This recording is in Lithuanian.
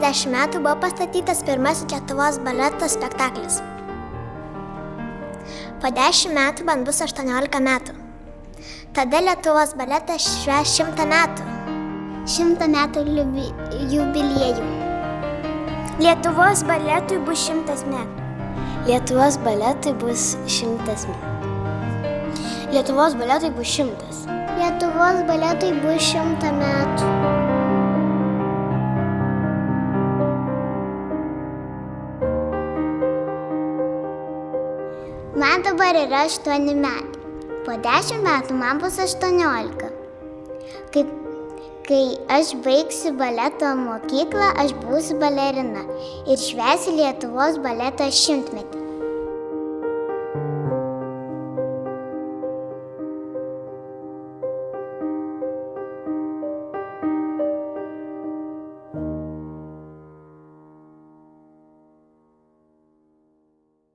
10 metų buvo pastatytas pirmasis Lietuvos baleto spektaklis. Po 10 metų man bus 18 metų. Tada Lietuvos baletas švęs 100 metų. 100 metų jubiliejų. Lietuvos baletui bus 100 metų. Lietuvos baletui bus 100 metų. Lietuvos baletui bus 100. Lietuvos baletui bus 100 metų. Man dabar yra 8 metai. Po 10 metų man bus 18. Kai aš baigsiu baleto mokyklą, aš būsiu balerina ir švęsiu Lietuvos baleto 100-metį.